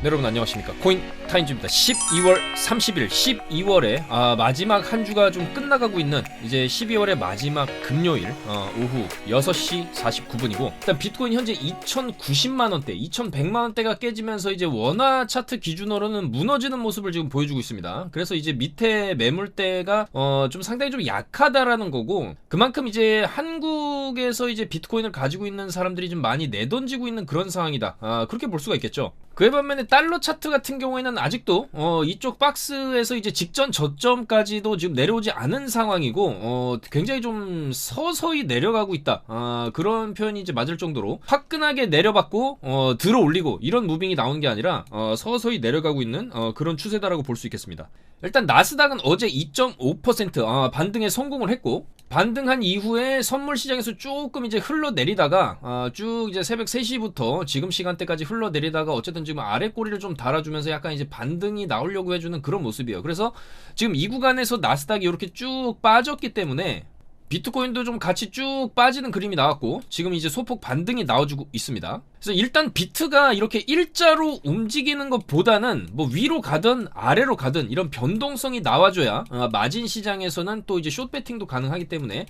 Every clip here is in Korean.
네, 여러분 안녕하십니까. 코인 타임즈입니다. 12월 30일 12월에 마지막 한 주가 좀 끝나가고 있는 이제 12월의 마지막 금요일 오후 6시 49분이고 일단 비트코인 현재 2,090만원대 2,100만원대가 깨지면서 이제 원화 차트 기준으로는 무너지는 모습을 지금 보여주고 있습니다. 그래서 이제 밑에 매물대가 좀 상당히 좀 약하다라는 거고, 그만큼 이제 한국에서 이제 비트코인을 가지고 있는 사람들이 좀 많이 내던지고 있는 그런 상황이다, 그렇게 볼 수가 있겠죠. 그에 반면에 달러 차트 같은 경우에는 아직도 이쪽 박스에서 이제 직전 저점까지도 지금 내려오지 않은 상황이고 굉장히 좀 서서히 내려가고 있다, 그런 표현이 이제 맞을 정도로 화끈하게 내려받고 들어 올리고 이런 무빙이 나오는 게 아니라 서서히 내려가고 있는 그런 추세다라고 볼 수 있겠습니다. 일단 나스닥은 어제 2.5% 반등에 성공을 했고, 반등한 이후에 선물 시장에서 조금 이제 흘러내리다가 쭉 이제 새벽 3시부터 지금 시간대까지 흘러내리다가 어쨌든 지금 아래 꼬리를 좀 달아주면서 약간 이제 반등이 나오려고 해주는 그런 모습이에요. 그래서 지금 이 구간에서 나스닥이 이렇게 쭉 빠졌기 때문에 비트코인도 좀 같이 쭉 빠지는 그림이 나왔고, 지금 이제 소폭 반등이 나와주고 있습니다. 그래서 일단 비트가 이렇게 일자로 움직이는 것보다는 뭐 위로 가든 아래로 가든 이런 변동성이 나와줘야 마진 시장에서는 또 이제 숏 배팅도 가능하기 때문에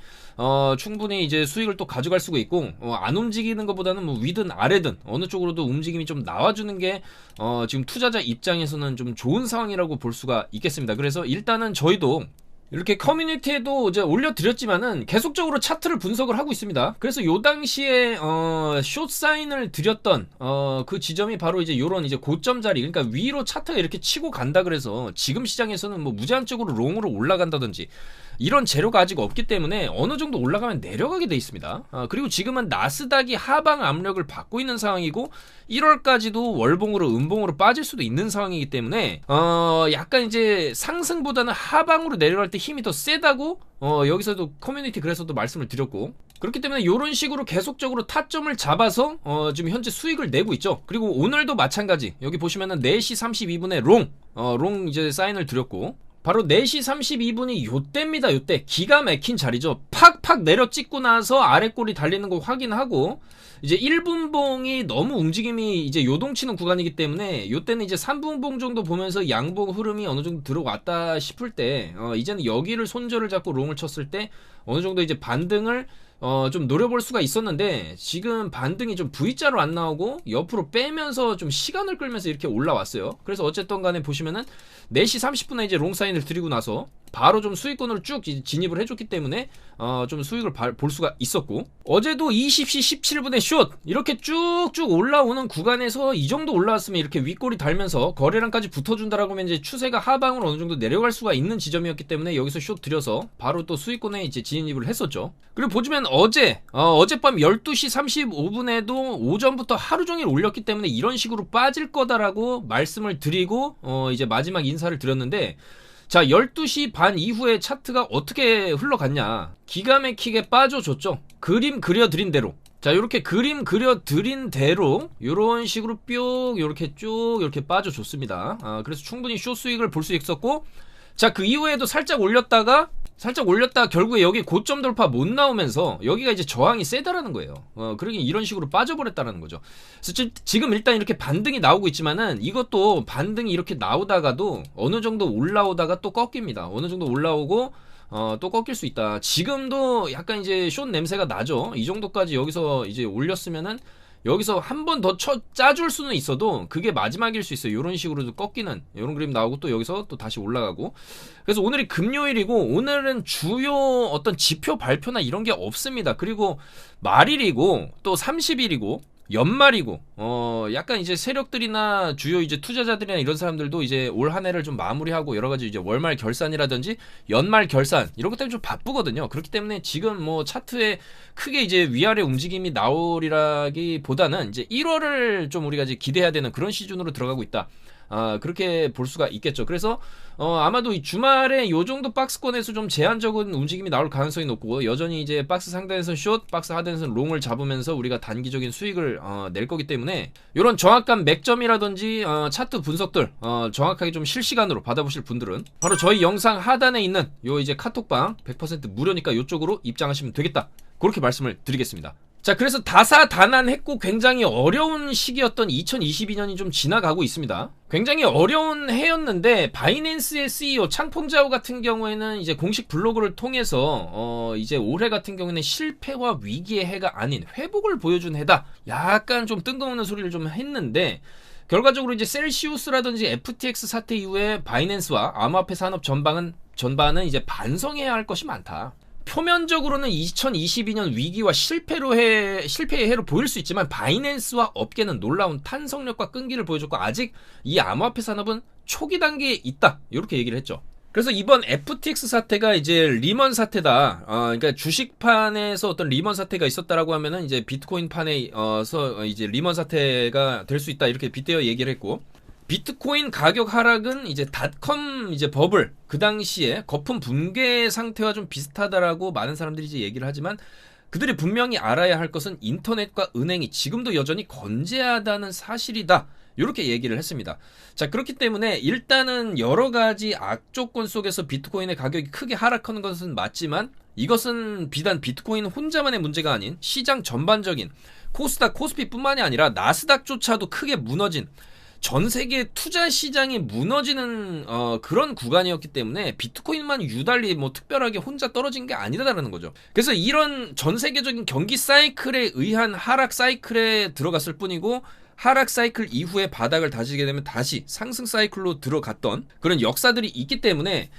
충분히 이제 수익을 또 가져갈 수가 있고, 안 움직이는 것보다는 뭐 위든 아래든 어느 쪽으로도 움직임이 좀 나와주는 게 지금 투자자 입장에서는 좀 좋은 상황이라고 볼 수가 있겠습니다. 그래서 일단은 저희도 이렇게 커뮤니티에도 이제 올려드렸지만은 계속적으로 차트를 분석을 하고 있습니다. 그래서 요 당시에 숏 사인을 드렸던 그 지점이 바로 이제 요런 이제 고점 자리, 그러니까 위로 차트가 이렇게 치고 간다 그래서 지금 시장에서는 뭐 무제한적으로 롱으로 올라간다든지 이런 재료가 아직 없기 때문에 어느 정도 올라가면 내려가게 돼 있습니다. 그리고 지금은 나스닥이 하방 압력을 받고 있는 상황이고 1월까지도 월봉으로 음봉으로 빠질 수도 있는 상황이기 때문에 약간 이제 상승보다는 하방으로 내려갈 때 힘이 더 세다고 여기서도 커뮤니티 그래서도 말씀을 드렸고, 그렇기 때문에 이런 식으로 계속적으로 타점을 잡아서 지금 현재 수익을 내고 있죠. 그리고 오늘도 마찬가지, 여기 보시면은 4시 32분에 롱 이제 사인을 드렸고, 바로 4시 32분이 요때입니다. 요때 기가 막힌 자리죠. 팍팍 내려 찍고 나서 아래 꼬리 달리는 거 확인하고, 이제 1분봉이 너무 움직임이 이제 요동치는 구간이기 때문에 요때는 이제 3분봉 정도 보면서 양봉 흐름이 어느 정도 들어왔다 싶을 때 이제는 여기를 손절을 잡고 롱을 쳤을 때 어느 정도 이제 반등을 좀 노려볼 수가 있었는데, 지금 반등이 좀 V자로 안 나오고 옆으로 빼면서 좀 시간을 끌면서 이렇게 올라왔어요. 그래서 어쨌든 간에 보시면은 4시 30분에 이제 롱 사인을 드리고 나서 바로 좀 수익권으로 쭉 진입을 해줬기 때문에 좀 수익을 볼 수가 있었고, 어제도 20시 17분에 숏 이렇게 쭉쭉 올라오는 구간에서 이 정도 올라왔으면 이렇게 윗꼬리 달면서 거래량까지 붙어준다라고 하면 이제 추세가 하방으로 어느 정도 내려갈 수가 있는 지점이었기 때문에 여기서 숏 들여서 바로 또 수익권에 이제 진입을 했었죠. 그리고 보시면 어젯밤 12시 35분에도 오전부터 하루 종일 올렸기 때문에 이런 식으로 빠질 거다라고 말씀을 드리고 이제 마지막 인사를 드렸는데, 자, 12시 반 이후에 차트가 어떻게 흘러갔냐, 기가 막히게 빠져줬죠. 그림 그려드린 대로. 자, 요렇게 그림 그려드린 대로 요런 식으로 뿅 요렇게 쭉 이렇게 빠져줬습니다. 그래서 충분히 숏 수익을 볼 수 있었고, 자, 그 이후에도 살짝 올렸다가 결국에 여기 고점 돌파 못 나오면서 여기가 이제 저항이 세다라는 거예요. 그러긴 이런 식으로 빠져버렸다라는 거죠. 그래서 지금 일단 이렇게 반등이 나오고 있지만은 이것도 반등이 이렇게 나오다가도 어느 정도 올라오다가 또 꺾입니다. 어느 정도 올라오고 또 꺾일 수 있다. 지금도 약간 이제 숏 냄새가 나죠. 이 정도까지 여기서 이제 올렸으면은 여기서 한 번 더 짜줄 수는 있어도 그게 마지막일 수 있어요. 이런 식으로도 꺾이는 이런 그림 나오고 또 여기서 또 다시 올라가고. 그래서 오늘이 금요일이고 오늘은 주요 어떤 지표 발표나 이런 게 없습니다. 그리고 말일이고 또 30일이고 연말이고 약간 이제 세력들이나 주요 이제 투자자들이나 이런 사람들도 이제 올 한 해를 좀 마무리하고 여러 가지 이제 월말 결산이라든지 연말 결산 이런 것 때문에 좀 바쁘거든요. 그렇기 때문에 지금 뭐 차트에 크게 이제 위아래 움직임이 나오리라기보다는 이제 1월을 좀 우리가 이제 기대해야 되는 그런 시즌으로 들어가고 있다. 그렇게 볼 수가 있겠죠. 그래서 아마도 이 주말에 요 정도 박스권에서 좀 제한적인 움직임이 나올 가능성이 높고, 여전히 이제 박스 상단에서 숏, 박스 하단에서 롱을 잡으면서 우리가 단기적인 수익을 낼 거기 때문에 요런 정확한 맥점이라든지 차트 분석들 정확하게 좀 실시간으로 받아보실 분들은 바로 저희 영상 하단에 있는 요 이제 카톡방 100% 무료니까 요쪽으로 입장하시면 되겠다, 그렇게 말씀을 드리겠습니다. 자, 그래서 다사다난했고 굉장히 어려운 시기였던 2022년이 좀 지나가고 있습니다. 굉장히 어려운 해였는데 바이낸스의 CEO 창펑자오 같은 경우에는 이제 공식 블로그를 통해서 이제 올해 같은 경우에는 실패와 위기의 해가 아닌 회복을 보여준 해다. 약간 좀 뜬금없는 소리를 좀 했는데 결과적으로 이제 셀시우스라든지 FTX 사태 이후에 바이낸스와 암호화폐 산업 전반은 이제 반성해야 할 것이 많다. 표면적으로는 2022년 위기와 실패의 해로 보일 수 있지만 바이낸스와 업계는 놀라운 탄성력과 끈기를 보여줬고 아직 이 암호화폐 산업은 초기 단계에 있다. 이렇게 얘기를 했죠. 그래서 이번 FTX 사태가 이제 리먼 사태다. 그러니까 주식판에서 어떤 리먼 사태가 있었다라고 하면은 이제 비트코인 판에서 이제 리먼 사태가 될 수 있다. 이렇게 빗대어 얘기를 했고. 비트코인 가격 하락은 이제 닷컴 이제 버블 그 당시에 거품 붕괴 상태와 좀 비슷하다라고 많은 사람들이 이제 얘기를 하지만 그들이 분명히 알아야 할 것은 인터넷과 은행이 지금도 여전히 건재하다는 사실이다. 이렇게 얘기를 했습니다. 자, 그렇기 때문에 일단은 여러 가지 악조건 속에서 비트코인의 가격이 크게 하락하는 것은 맞지만 이것은 비단 비트코인 혼자만의 문제가 아닌 시장 전반적인 코스닥, 코스피뿐만이 아니라 나스닥조차도 크게 무너진 전 세계 투자 시장이 무너지는 그런 구간이었기 때문에 비트코인만 유달리 뭐 특별하게 혼자 떨어진 게 아니다라는 거죠. 그래서 이런 전 세계적인 경기 사이클에 의한 하락 사이클에 들어갔을 뿐이고 하락 사이클 이후에 바닥을 다지게 되면 다시 상승 사이클로 들어갔던 그런 역사들이 있기 때문에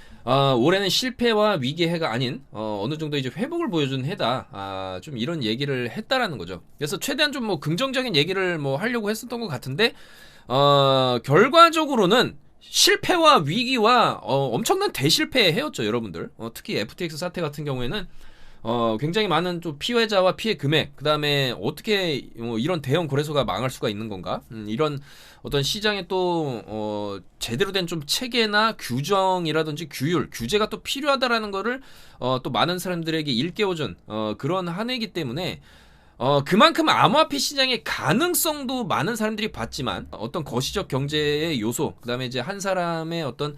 올해는 실패와 위기의 해가 아닌 어느 정도 이제 회복을 보여준 해다. 좀 이런 얘기를 했다라는 거죠. 그래서 최대한 좀 뭐 긍정적인 얘기를 뭐 하려고 했었던 것 같은데 결과적으로는 실패와 위기와 엄청난 대실패의 해였죠, 여러분들. 특히 FTX 사태 같은 경우에는 굉장히 많은 좀 피해자와 피해 금액, 그 다음에 어떻게 이런 대형 거래소가 망할 수가 있는 건가? 이런 어떤 시장에 또 제대로 된 좀 체계나 규정이라든지 규율, 규제가 또 필요하다라는 거를 또 많은 사람들에게 일깨워준 그런 한 해이기 때문에 그만큼 암호화폐 시장의 가능성도 많은 사람들이 봤지만 어떤 거시적 경제의 요소, 그다음에 이제 한 사람의 어떤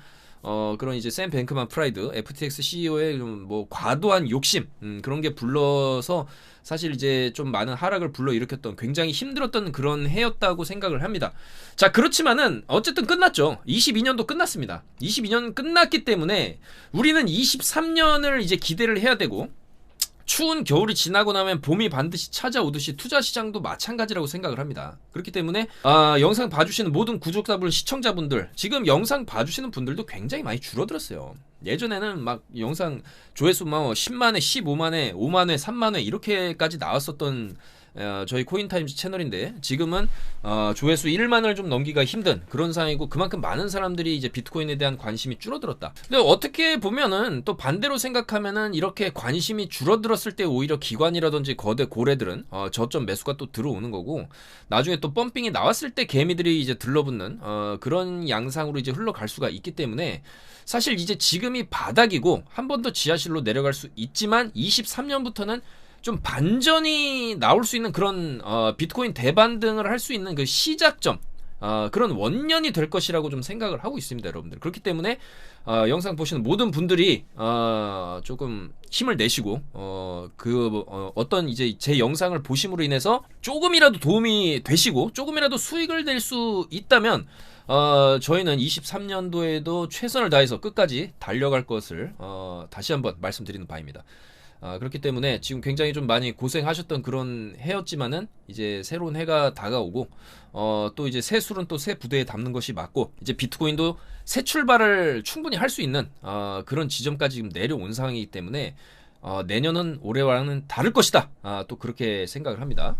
그런 이제 샘 뱅크만 프라이드, FTX CEO의 좀 뭐 과도한 욕심, 그런 게 불러서 사실 이제 좀 많은 하락을 불러일으켰던 굉장히 힘들었던 그런 해였다고 생각을 합니다. 자, 그렇지만은 어쨌든 끝났죠. 22년도 끝났습니다. 22년 끝났기 때문에 우리는 23년을 이제 기대를 해야 되고 추운 겨울이 지나고 나면 봄이 반드시 찾아오듯이 투자 시장도 마찬가지라고 생각을 합니다. 그렇기 때문에 영상 봐주시는 모든 구독자분, 시청자분들, 지금 영상 봐주시는 분들도 굉장히 많이 줄어들었어요. 예전에는 막 영상 조회수 막 10만회, 15만회, 5만회, 3만회 이렇게까지 나왔었던 저희 코인타임즈 채널인데 지금은 조회수 1만을 좀 넘기가 힘든 그런 상황이고 그만큼 많은 사람들이 이제 비트코인에 대한 관심이 줄어들었다. 근데 어떻게 보면은 또 반대로 생각하면은 이렇게 관심이 줄어들었을 때 오히려 기관이라든지 거대 고래들은 저점 매수가 또 들어오는 거고 나중에 또 펌핑이 나왔을 때 개미들이 이제 들러붙는 그런 양상으로 이제 흘러갈 수가 있기 때문에 사실 이제 지금이 바닥이고 한 번 더 지하실로 내려갈 수 있지만 23년부터는 좀 반전이 나올 수 있는 그런 비트코인 대반등을 할 수 있는 그 시작점, 그런 원년이 될 것이라고 좀 생각을 하고 있습니다, 여러분들. 그렇기 때문에 영상 보시는 모든 분들이 조금 힘을 내시고 어떤 이제 제 영상을 보심으로 인해서 조금이라도 도움이 되시고 조금이라도 수익을 낼 수 있다면 저희는 23년도에도 최선을 다해서 끝까지 달려갈 것을 다시 한번 말씀드리는 바입니다. 그렇기 때문에 지금 굉장히 좀 많이 고생하셨던 그런 해였지만은 이제 새로운 해가 다가오고 또 이제 새 술은 또 새 부대에 담는 것이 맞고 이제 비트코인도 새 출발을 충분히 할 수 있는 그런 지점까지 지금 내려온 상황이기 때문에 내년은 올해와는 다를 것이다. 또 그렇게 생각을 합니다.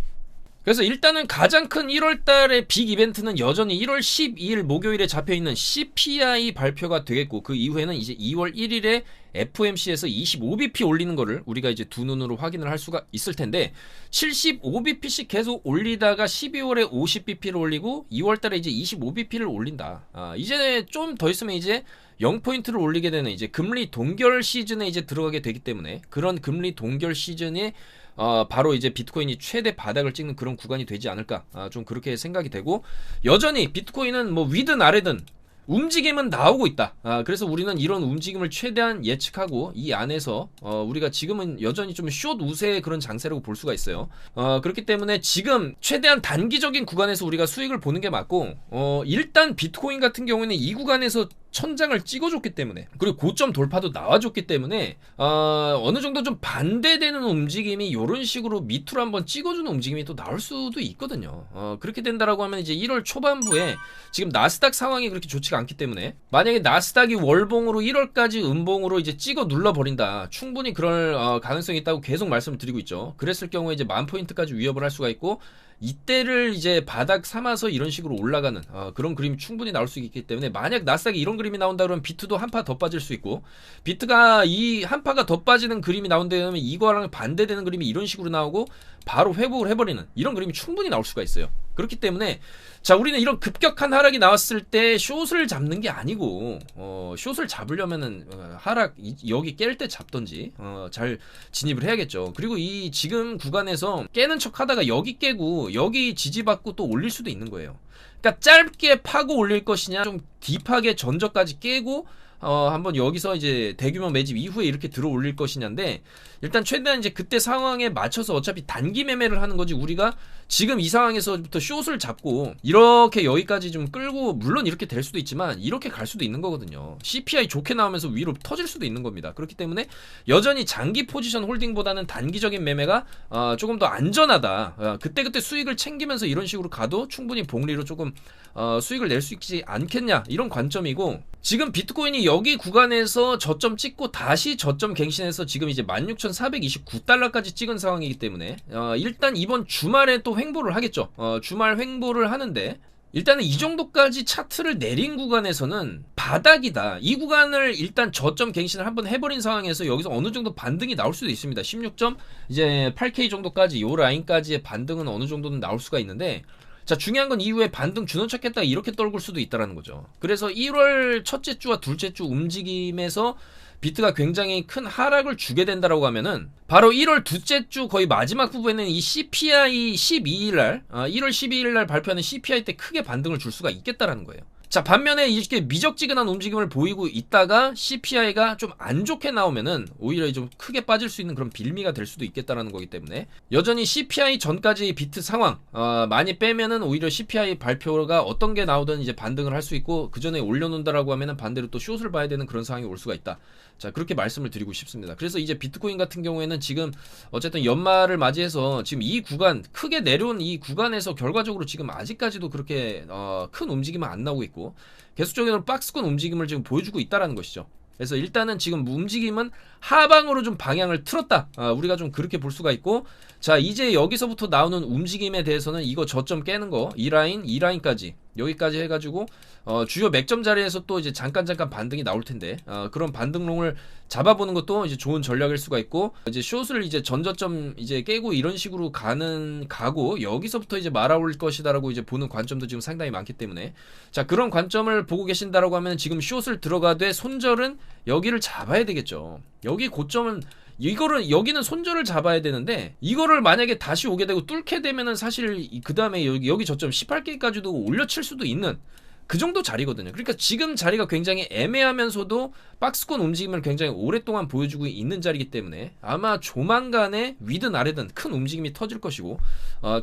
그래서 일단은 가장 큰 1월달의 빅 이벤트는 여전히 1월 12일 목요일에 잡혀있는 CPI 발표가 되겠고 그 이후에는 이제 2월 1일에 FOMC에서 25bp 올리는 거를 우리가 이제 두 눈으로 확인을 할 수가 있을 텐데 75bp씩 계속 올리다가 12월에 50bp를 올리고 2월달에 이제 25bp를 올린다. 이제 좀 더 있으면 이제 0포인트를 올리게 되는 이제 금리 동결 시즌에 이제 들어가게 되기 때문에 그런 금리 동결 시즌에 바로 이제 비트코인이 최대 바닥을 찍는 그런 구간이 되지 않을까 좀 그렇게 생각이 되고 여전히 비트코인은 뭐 위든 아래든 움직임은 나오고 있다. 그래서 우리는 이런 움직임을 최대한 예측하고 이 안에서 우리가 지금은 여전히 좀 숏 우세의 그런 장세라고 볼 수가 있어요. 그렇기 때문에 지금 최대한 단기적인 구간에서 우리가 수익을 보는 게 맞고 일단 비트코인 같은 경우는 이 구간에서 천장을 찍어줬기 때문에, 그리고 고점 돌파도 나와줬기 때문에 어느 정도 좀 반대되는 움직임이 이런 식으로 밑으로 한번 찍어주는 움직임이 또 나올 수도 있거든요. 그렇게 된다라고 하면 이제 1월 초반부에 지금 나스닥 상황이 그렇게 좋지가 않기 때문에, 만약에 나스닥이 월봉으로 1월까지 음봉으로 이제 찍어 눌러버린다, 충분히 그럴 가능성이 있다고 계속 말씀을 드리고 있죠. 그랬을 경우에 이제 10,000포인트까지 위협을 할 수가 있고, 이때를 이제 바닥 삼아서 이런 식으로 올라가는 그런 그림이 충분히 나올 수 있기 때문에, 만약 나스닥이 이런 그림이 나온다 그러면 비트도 한파 더 빠질 수 있고, 비트가 이 한파가 더 빠지는 그림이 나온다 그러면 이거랑 반대되는 그림이 이런 식으로 나오고 바로 회복을 해버리는 이런 그림이 충분히 나올 수가 있어요. 그렇기 때문에 자, 우리는 이런 급격한 하락이 나왔을 때 숏을 잡는 게 아니고 숏을 잡으려면은 하락 여기 깰 때 잡던지 잘 진입을 해야겠죠. 그리고 이 지금 구간에서 깨는 척 하다가 여기 깨고 여기 지지받고 또 올릴 수도 있는 거예요. 그러니까 짧게 파고 올릴 것이냐, 좀 딥하게 전저까지 깨고 한번 여기서 이제 대규모 매집 이후에 이렇게 들어 올릴 것이냐인데, 일단 최대한 이제 그때 상황에 맞춰서 어차피 단기 매매를 하는 거지, 우리가 지금 이 상황에서부터 숏을 잡고 이렇게 여기까지 좀 끌고, 물론 이렇게 될 수도 있지만 이렇게 갈 수도 있는 거거든요. CPI 좋게 나오면서 위로 터질 수도 있는 겁니다. 그렇기 때문에 여전히 장기 포지션 홀딩보다는 단기적인 매매가 조금 더 안전하다. 그때그때 수익을 챙기면서 이런 식으로 가도 충분히 복리로 조금 수익을 낼 수 있지 않겠냐, 이런 관점이고, 지금 비트코인이 여기 구간에서 저점 찍고 다시 저점 갱신해서 지금 이제 16,429달러까지 찍은 상황이기 때문에 일단 이번 주말에 또 횡보를 하겠죠. 주말 횡보를 하는데, 일단은 이 정도까지 차트를 내린 구간에서는 바닥이다. 이 구간을 일단 저점 갱신을 한번 해버린 상황에서 여기서 어느 정도 반등이 나올 수도 있습니다. 16점 이제 8K 정도까지, 요 라인까지의 반등은 어느 정도는 나올 수가 있는데, 자, 중요한 건 이후에 반등 준원 찾겠다 이렇게 떨굴 수도 있다라는 거죠. 그래서 1월 첫째 주와 둘째 주 움직임에서 비트가 굉장히 큰 하락을 주게 된다라고 하면은, 바로 1월 둘째 주 거의 마지막 부분에는 이 CPI 12일날 1월 12일날 발표하는 CPI 때 크게 반등을 줄 수가 있겠다라는 거예요. 자, 반면에 이렇게 미적지근한 움직임을 보이고 있다가 CPI가 좀 안 좋게 나오면은 오히려 좀 크게 빠질 수 있는 그런 빌미가 될 수도 있겠다라는 거기 때문에, 여전히 CPI 전까지 비트 상황 많이 빼면은 오히려 CPI 발표가 어떤 게 나오든 이제 반등을 할 수 있고, 그 전에 올려놓는다라고 하면은 반대로 또 숏을 봐야 되는 그런 상황이 올 수가 있다. 자, 그렇게 말씀을 드리고 싶습니다. 그래서 이제 비트코인 같은 경우에는 지금 어쨌든 연말을 맞이해서 지금 이 구간, 크게 내려온 이 구간에서 결과적으로 지금 아직까지도 그렇게 큰 움직임은 안 나오고 있고, 계속적으로 박스권 움직임을 지금 보여주고 있다라는 것이죠. 그래서 일단은 지금 움직임은 하방으로 좀 방향을 틀었다. 우리가 좀 그렇게 볼 수가 있고, 자, 이제 여기서부터 나오는 움직임에 대해서는 이거 저점 깨는 거, 이 라인까지 여기까지 해가지고 주요 맥점 자리에서 또 이제 잠깐 반등이 나올 텐데, 그런 반등롱을 잡아보는 것도 이제 좋은 전략일 수가 있고, 이제 숏을 이제 전저점 이제 깨고 이런 식으로 가고 여기서부터 이제 말아올 것이다라고 이제 보는 관점도 지금 상당히 많기 때문에, 자, 그런 관점을 보고 계신다라고 하면 지금 숏을 들어가되 손절은 여기를 잡아야 되겠죠. 여기 고점은 여기는 손절을 잡아야 되는데, 이거를 만약에 다시 오게 되고 뚫게 되면은 사실 그 다음에 여기 저점 18K까지도 올려칠 수도 있는 그 정도 자리거든요. 그러니까 지금 자리가 굉장히 애매하면서도 박스권 움직임을 굉장히 오랫동안 보여주고 있는 자리이기 때문에, 아마 조만간에 위든 아래든 큰 움직임이 터질 것이고,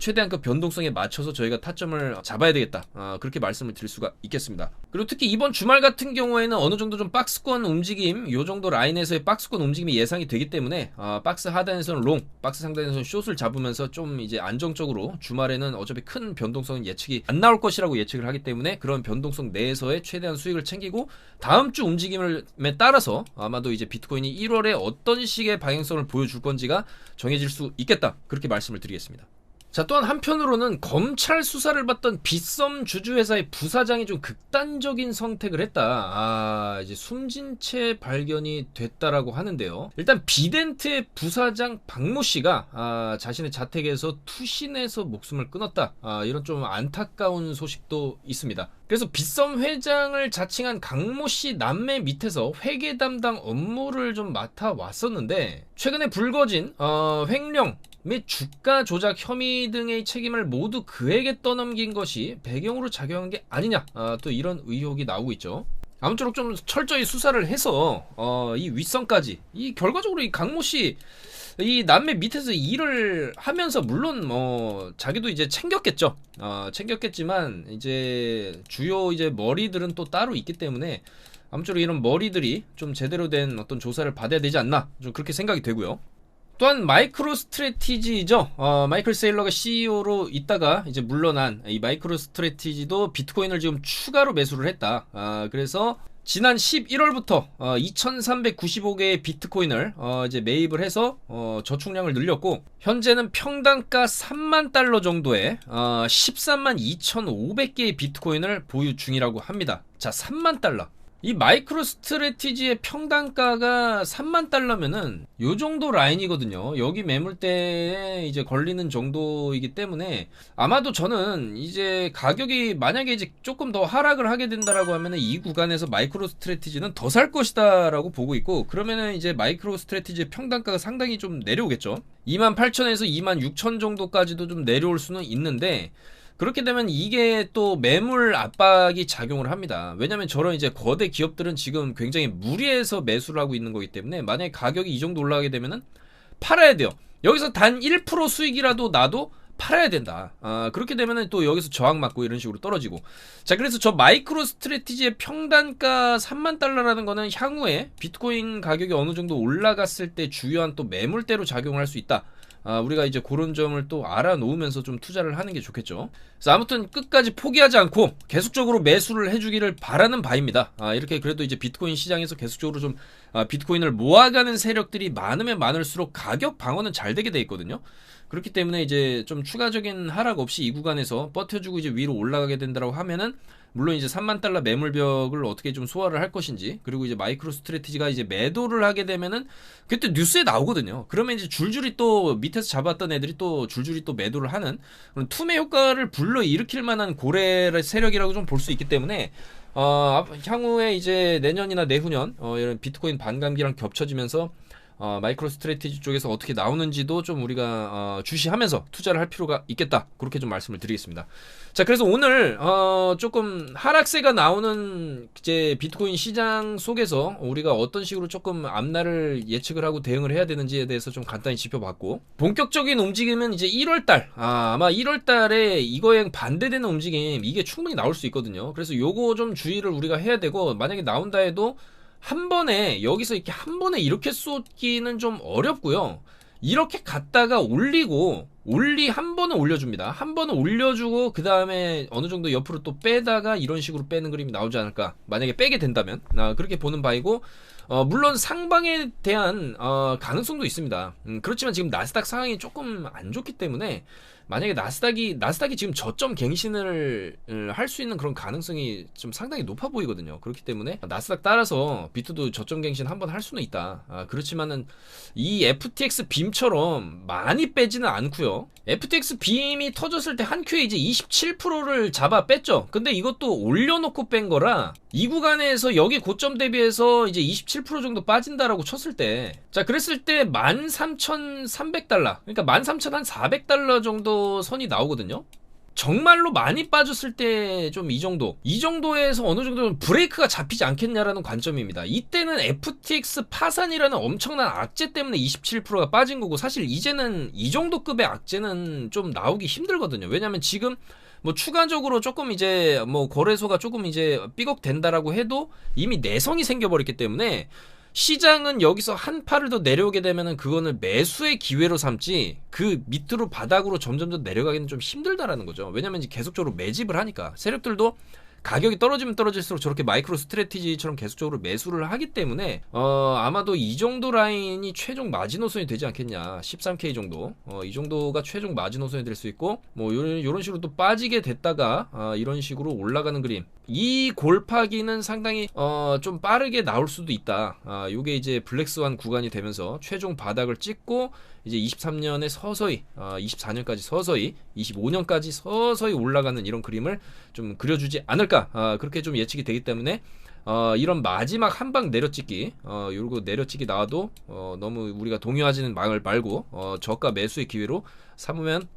최대한 그 변동성에 맞춰서 저희가 타점을 잡아야 되겠다, 그렇게 말씀을 드릴 수가 있겠습니다. 그리고 특히 이번 주말 같은 경우에는 어느 정도 좀 박스권 움직임, 요 정도 라인에서의 박스권 움직임이 예상이 되기 때문에 박스 하단에서는 롱, 박스 상단에서는 숏을 잡으면서 좀 이제 안정적으로, 주말에는 어차피 큰 변동성은 예측이 안 나올 것이라고 예측을 하기 때문에 그런 변동성 내에서의 최대한 수익을 챙기고, 다음 주 움직임에 따라서 아마도 이제 비트코인이 1월에 어떤 식의 방향성을 보여줄 건지가 정해질 수 있겠다, 그렇게 말씀을 드리겠습니다. 자, 또한 한편으로는 검찰 수사를 받던 빗썸 주주회사의 부사장이 좀 극단적인 선택을 했다. 이제 숨진 채 발견이 됐다라고 하는데요. 일단 비덴트의 부사장 박모 씨가 자신의 자택에서 투신해서 목숨을 끊었다. 이런 좀 안타까운 소식도 있습니다. 그래서 빗썸 회장을 자칭한 강모 씨 남매 밑에서 회계 담당 업무를 좀 맡아왔었는데, 최근에 불거진 횡령 및 주가 조작 혐의 등의 책임을 모두 그에게 떠넘긴 것이 배경으로 작용한 게 아니냐, 또 이런 의혹이 나오고 있죠. 아무쪼록 좀 철저히 수사를 해서 이 윗선까지, 이 결과적으로 이 강모 씨 이 남매 밑에서 일을 하면서 물론 뭐 자기도 이제 챙겼겠죠. 챙겼겠지만 이제 주요 이제 머리들은 또 따로 있기 때문에 아무쪼록 이런 머리들이 좀 제대로 된 어떤 조사를 받아야 되지 않나, 좀 그렇게 생각이 되고요. 또한 마이크로 스트래티지죠. 마이클 세일러가 CEO로 있다가 이제 물러난 이 마이크로 스트래티지도 비트코인을 지금 추가로 매수를 했다. 그래서 지난 11월부터 2,395개의 비트코인을 이제 매입을 해서 저축량을 늘렸고, 현재는 평단가 3만 달러 정도의 13만 2,500개의 비트코인을 보유 중이라고 합니다. 자, 3만 달러. 이 마이크로 스트래티지의 평단가가 3만 달러면은 요 정도 라인이거든요. 여기 매물대에 이제 걸리는 정도이기 때문에 아마도 저는 이제 가격이 만약에 이제 조금 더 하락을 하게 된다라고 하면은 이 구간에서 마이크로 스트래티지는 더 살 것이다라고 보고 있고, 그러면은 이제 마이크로 스트래티지의 평단가가 상당히 좀 내려오겠죠. 28,000에서 26,000 정도까지도 좀 내려올 수는 있는데, 그렇게 되면 이게 또 매물 압박이 작용을 합니다. 왜냐면 저런 이제 거대 기업들은 지금 굉장히 무리해서 매수를 하고 있는 거기 때문에 만약에 가격이 이 정도 올라가게 되면은 팔아야 돼요. 여기서 단 1% 수익이라도 나도 팔아야 된다. 그렇게 되면은 또 여기서 저항 맞고 이런 식으로 떨어지고. 자, 그래서 저 마이크로 스트래티지의 평단가 3만 달러라는 거는 향후에 비트코인 가격이 어느 정도 올라갔을 때 주요한 또 매물대로 작용할 수 있다. 우리가 이제 그런 점을 또 알아놓으면서 좀 투자를 하는 게 좋겠죠. 그래서 아무튼 끝까지 포기하지 않고 계속적으로 매수를 해주기를 바라는 바입니다. 이렇게 그래도 이제 비트코인 시장에서 계속적으로 좀 비트코인을 모아가는 세력들이 많으면 많을수록 가격 방어는 잘 되게 돼 있거든요. 그렇기 때문에 이제 좀 추가적인 하락 없이 이 구간에서 버텨주고 이제 위로 올라가게 된다고 하면은, 물론 이제 3만 달러 매물벽을 어떻게 좀 소화를 할 것인지, 그리고 이제 마이크로 스트래티지가 이제 매도를 하게 되면은 그때 뉴스에 나오거든요. 그러면 이제 줄줄이 또 밑에서 잡았던 애들이 또 줄줄이 또 매도를 하는 그런 투매 효과를 불러일으킬 만한 고래 세력이라고 좀 볼 수 있기 때문에 향후에 이제 내년이나 내후년 이런 비트코인 반감기랑 겹쳐지면서 마이크로 스트래티지 쪽에서 어떻게 나오는지도 좀 우리가 주시하면서 투자를 할 필요가 있겠다, 그렇게 좀 말씀을 드리겠습니다. 자, 그래서 오늘 조금 하락세가 나오는 이제 비트코인 시장 속에서 우리가 어떤 식으로 조금 앞날을 예측을 하고 대응을 해야 되는지에 대해서 좀 간단히 짚어봤고, 본격적인 움직임은 이제 1월달, 아마 1월달에 이거에 반대되는 움직임, 이게 충분히 나올 수 있거든요. 그래서 요거 좀 주의를 우리가 해야 되고, 만약에 나온다 해도 한 번에 여기서 이렇게 한 번에 이렇게 쏟기는 좀 어렵고요. 이렇게 갔다가 올리고 한 번은 올려줍니다. 한 번은 올려주고 그 다음에 어느 정도 옆으로 또 빼다가 이런 식으로 빼는 그림이 나오지 않을까, 만약에 빼게 된다면 그렇게 보는 바이고, 물론 상방에 대한 가능성도 있습니다. 그렇지만 지금 나스닥 상황이 조금 안 좋기 때문에 만약에 나스닥이 지금 저점 갱신을 할 수 있는 그런 가능성이 좀 상당히 높아 보이거든요. 그렇기 때문에 나스닥 따라서 비트도 저점 갱신 한번 할 수는 있다. 그렇지만은 이 FTX 빔처럼 많이 빼지는 않고요. FTX 빔이 터졌을 때 한 큐에 이제 27%를 잡아 뺐죠. 근데 이것도 올려놓고 뺀 거라 이 구간에서 여기 고점 대비해서 이제 27% 정도 빠진다라고 쳤을 때, 자, 그랬을 때 13,300달러, 그러니까 13,400달러 정도 선이 나오거든요. 정말로 많이 빠졌을 때 좀 이 정도에서 어느 정도 브레이크가 잡히지 않겠냐라는 관점입니다. 이때는 FTX 파산이라는 엄청난 악재 때문에 27%가 빠진 거고, 사실 이제는 이 정도 급의 악재는 좀 나오기 힘들거든요. 왜냐면 지금 뭐 추가적으로 조금 이제 뭐 거래소가 조금 이제 삐걱된다라고 해도 이미 내성이 생겨버렸기 때문에 시장은 여기서 한 팔을 더 내려오게 되면은 그거는 매수의 기회로 삼지, 그 밑으로 바닥으로 점점 더 내려가기는 좀 힘들다라는 거죠. 왜냐면 이제 계속적으로 매집을 하니까 세력들도 가격이 떨어지면 떨어질수록 저렇게 마이크로 스트래티지처럼 계속적으로 매수를 하기 때문에 아마도 이 정도 라인이 최종 마지노선이 되지 않겠냐. 13K 정도, 이 정도가 최종 마지노선이 될 수 있고, 뭐 요런 식으로 또 빠지게 됐다가 이런 식으로 올라가는 그림, 이 골파기는 상당히 좀 빠르게 나올 수도 있다. 요게 이제 블랙스완 구간이 되면서 최종 바닥을 찍고 이제 23년에 서서히 24년까지 서서히 25년까지 서서히 올라가는 이런 그림을 좀 그려주지 않을까, 그렇게 좀 예측이 되기 때문에 이런 마지막 한 방 내려찍기 요거 내려찍기 나와도 너무 우리가 동요하지는 말고 저가 매수의 기회로 삼으면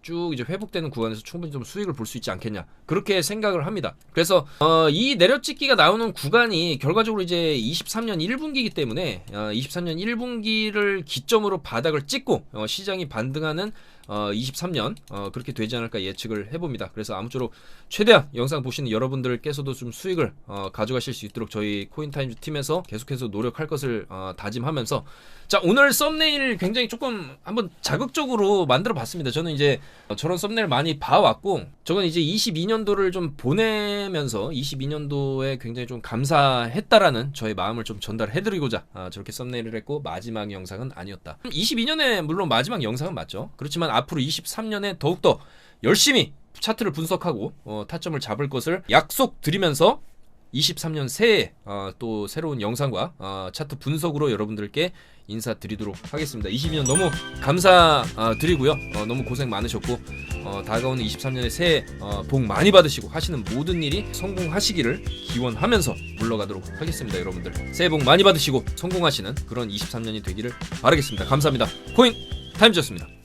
쭉 이제 회복되는 구간에서 충분히 좀 수익을 볼 수 있지 않겠냐 그렇게 생각을 합니다. 그래서 이 내려찍기가 나오는 구간이 결과적으로 이제 23년 1분기이기 때문에 23년 1분기를 기점으로 바닥을 찍고 시장이 반등하는 23년 그렇게 되지 않을까 예측을 해봅니다. 그래서 아무쪼록 최대한 영상 보시는 여러분들께서도 좀 수익을 가져가실 수 있도록 저희 코인타임즈 팀에서 계속해서 노력할 것을 다짐하면서 자, 오늘 썸네일 굉장히 조금 한번 자극적으로 만들어 봤습니다. 저는 이제 저런 썸네일 많이 봐왔고 저건 이제 22년도를 좀 보내면서 22년도에 굉장히 좀 감사했다라는 저의 마음을 좀 전달해드리고자 저렇게 썸네일을 했고 마지막 영상은 아니었다. 22년에 물론 마지막 영상은 맞죠. 그렇지만 앞으로 23년에 더욱더 열심히 차트를 분석하고 타점을 잡을 것을 약속드리면서 23년 새해 또 새로운 영상과 차트 분석으로 여러분들께 인사드리도록 하겠습니다. 22년 너무 감사드리고요. 너무 고생 많으셨고 다가오는 23년의 새해 복 많이 받으시고 하시는 모든 일이 성공하시기를 기원하면서 물러가도록 하겠습니다. 여러분들 새해 복 많이 받으시고 성공하시는 그런 23년이 되기를 바라겠습니다. 감사합니다. 코인 타임즈였습니다.